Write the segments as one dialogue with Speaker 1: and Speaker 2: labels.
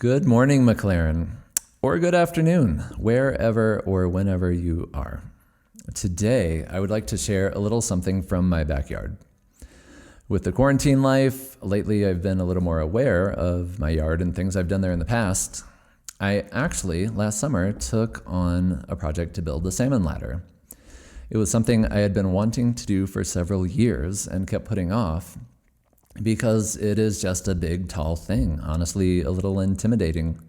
Speaker 1: Good morning, MacLaren, or good afternoon, wherever or whenever you are. Today, I would like to share a little something from my backyard. With the quarantine life, lately I've been a little more aware of my yard and things I've done there in the past. I actually, last summer, took on a project to build a salmon ladder. It was something I had been wanting to do for several years and kept putting off, because it is just a big, tall thing, honestly, a little intimidating.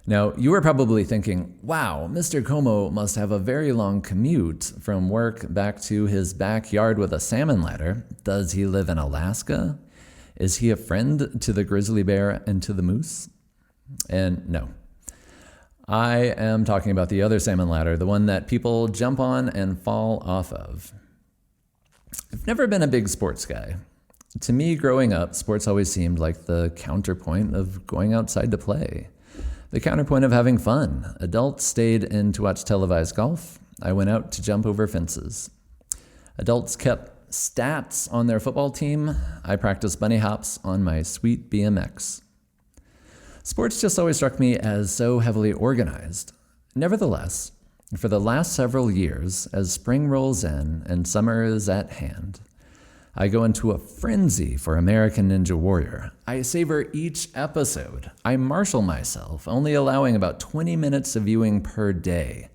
Speaker 1: Now, you are probably thinking, wow, Mr. Como must have a very long commute from work back to his backyard with a salmon ladder. Does he live in Alaska? Is he a friend to the grizzly bear and to the moose? And no. I am talking about the other salmon ladder, the one that people jump on and fall off of. I've never been a big sports guy. To me, growing up, sports always seemed like the counterpoint of going outside to play, the counterpoint of having fun. Adults stayed in to watch televised golf. I went out to jump over fences. Adults kept stats on their football team. I practiced bunny hops on my sweet BMX. Sports just always struck me as so heavily organized. Nevertheless, for the last several years, as spring rolls in and summer is at hand, I go into a frenzy for American Ninja Warrior. I savor each episode. I marshal myself, only allowing about 20 minutes of viewing per day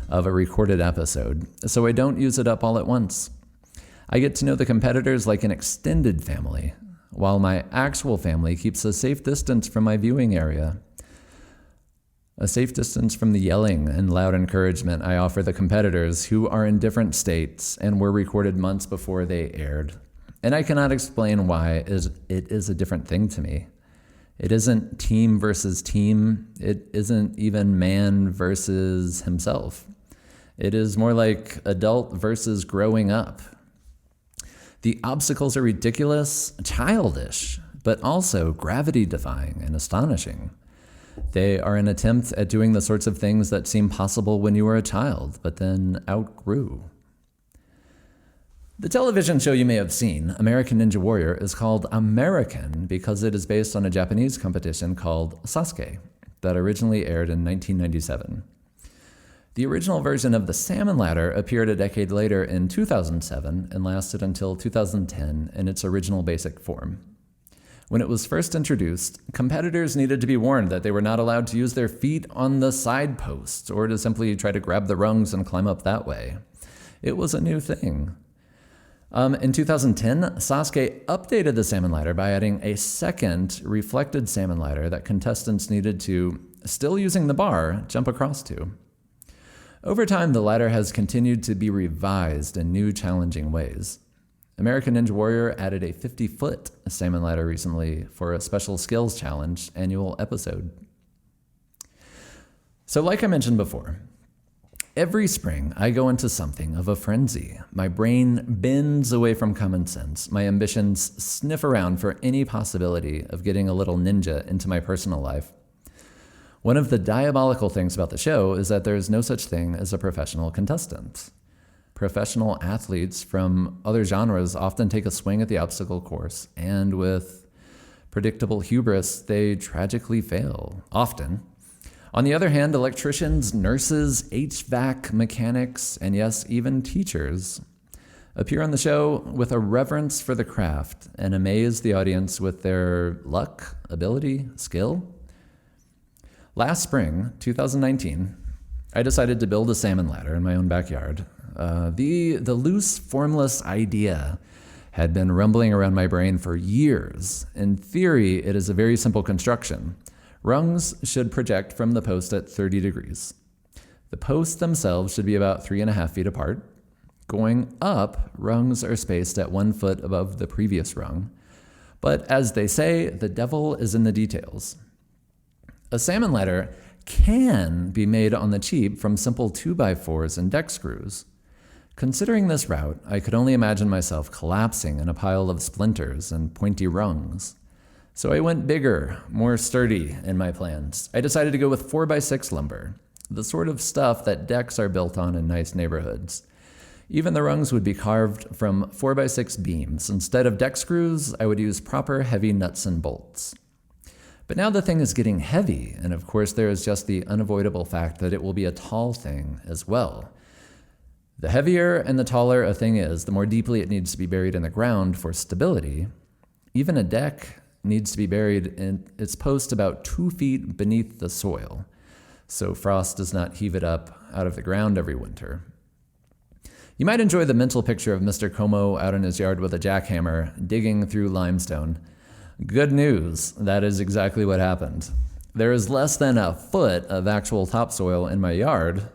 Speaker 1: of a recorded episode, so I don't use it up all at once. I get to know the competitors like an extended family, while my actual family keeps a safe distance from my viewing area. A safe distance from the yelling and loud encouragement I offer the competitors who are in different states and were recorded months before they aired. And I cannot explain why it is a different thing to me. It isn't team versus team. It isn't even man versus himself. It is more like adult versus growing up. The obstacles are ridiculous, childish, but also gravity-defying and astonishing. They are an attempt at doing the sorts of things that seem possible when you were a child, but then outgrew. The television show you may have seen, American Ninja Warrior, is called American because it is based on a Japanese competition called Sasuke that originally aired in 1997. The original version of the salmon ladder appeared a decade later in 2007 and lasted until 2010 in its original basic form. When it was first introduced, competitors needed to be warned that they were not allowed to use their feet on the side posts or to simply try to grab the rungs and climb up that way. It was a new thing. In 2010, Sasuke updated the salmon ladder by adding a second reflected salmon ladder that contestants needed to, still using the bar, jump across to. Over time, the ladder has continued to be revised in new, challenging ways. American Ninja Warrior added a 50-foot salmon ladder recently for a special skills challenge annual episode. So like I mentioned before, every spring, I go into something of a frenzy. My brain bends away from common sense. My ambitions sniff around for any possibility of getting a little ninja into my personal life. One of the diabolical things about the show is that there is no such thing as a professional contestant. Professional athletes from other genres often take a swing at the obstacle course, and with predictable hubris, they tragically fail, often. On the other hand, electricians, nurses, HVAC mechanics, and yes, even teachers appear on the show with a reverence for the craft and amaze the audience with their luck, ability, skill. Last spring, 2019, I decided to build a salmon ladder in my own backyard. The loose, formless idea had been rumbling around my brain for years. In theory, it is a very simple construction. Rungs should project from the post at 30 degrees. The posts themselves should be about 3.5 feet apart. Going up, rungs are spaced at 1 foot above the previous rung. But as they say, the devil is in the details. A salmon ladder can be made on the cheap from simple 2x4s and deck screws. Considering this route, I could only imagine myself collapsing in a pile of splinters and pointy rungs. So I went bigger, more sturdy in my plans. I decided to go with 4x6 lumber, the sort of stuff that decks are built on in nice neighborhoods. Even the rungs would be carved from 4x6 beams. Instead of deck screws, I would use proper heavy nuts and bolts. But now the thing is getting heavy, and of course there is just the unavoidable fact that it will be a tall thing as well. The heavier and the taller a thing is, the more deeply it needs to be buried in the ground for stability. Even a deck needs to be buried in its post about 2 feet beneath the soil, so frost does not heave it up out of the ground every winter. You might enjoy the mental picture of Mr. Como out in his yard with a jackhammer, digging through limestone. Good news, that is exactly what happened. There is less than a foot of actual topsoil in my yard.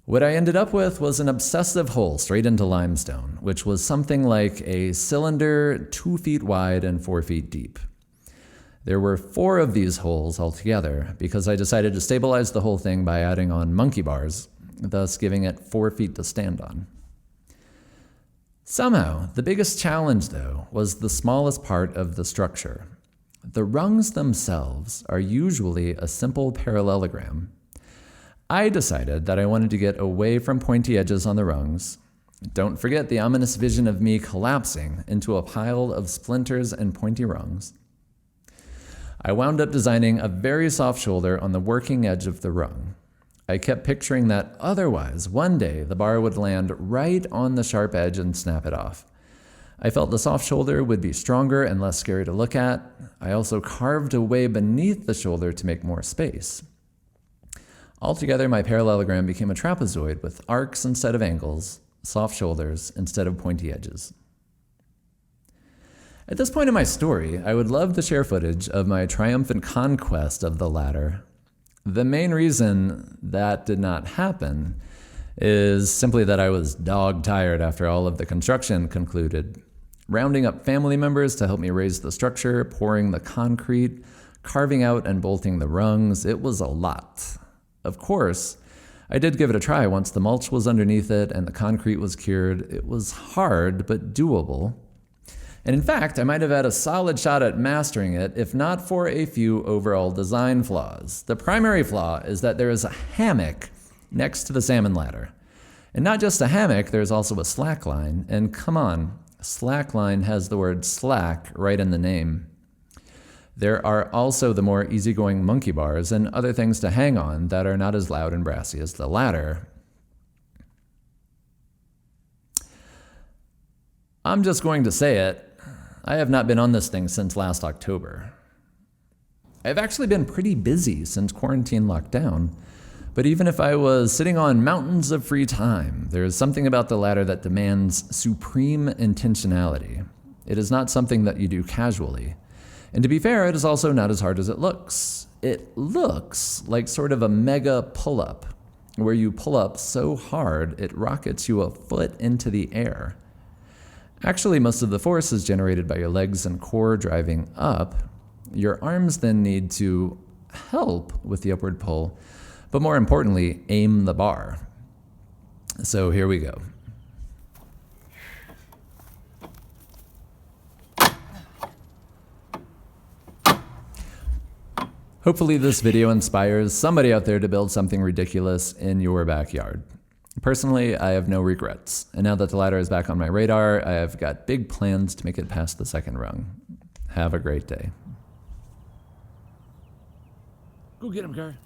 Speaker 1: What I ended up with was an obsessive hole straight into limestone, which was something like a cylinder 2 feet wide and 4 feet deep. There were 4 of these holes altogether because I decided to stabilize the whole thing by adding on monkey bars, thus giving it 4 feet to stand on. Somehow, the biggest challenge, though, was the smallest part of the structure. The rungs themselves are usually a simple parallelogram. I decided that I wanted to get away from pointy edges on the rungs. Don't forget the ominous vision of me collapsing into a pile of splinters and pointy rungs. I wound up designing a very soft shoulder on the working edge of the rung. I kept picturing that otherwise, one day, the bar would land right on the sharp edge and snap it off. I felt the soft shoulder would be stronger and less scary to look at. I also carved away beneath the shoulder to make more space. Altogether, my parallelogram became a trapezoid with arcs instead of angles, soft shoulders instead of pointy edges. At this point in my story, I would love to share footage of my triumphant conquest of the ladder. The main reason that did not happen is simply that I was dog-tired after all of the construction concluded. Rounding up family members to help me raise the structure, pouring the concrete, carving out and bolting the rungs, it was a lot. Of course, I did give it a try once the mulch was underneath it and the concrete was cured. It was hard, but doable. And in fact, I might have had a solid shot at mastering it if not for a few overall design flaws. The primary flaw is that there is a hammock next to the salmon ladder. And not just a hammock, there's also a slack line. And come on, slack line has the word slack right in the name. There are also the more easygoing monkey bars and other things to hang on that are not as loud and brassy as the ladder. I'm just going to say it. I have not been on this thing since last October. I've actually been pretty busy since quarantine locked down, but even if I was sitting on mountains of free time, there is something about the ladder that demands supreme intentionality. It is not something that you do casually. And to be fair, it is also not as hard as it looks. It looks like sort of a mega pull-up, where you pull up so hard it rockets you a foot into the air. Actually, most of the force is generated by your legs and core driving up. Your arms then need to help with the upward pull, but more importantly, aim the bar. So here we go. Hopefully this video inspires somebody out there to build something ridiculous in your backyard. Personally, I have no regrets, and now that the ladder is back on my radar, I have got big plans to make it past the second rung. Have a great day.
Speaker 2: Go get him, Car.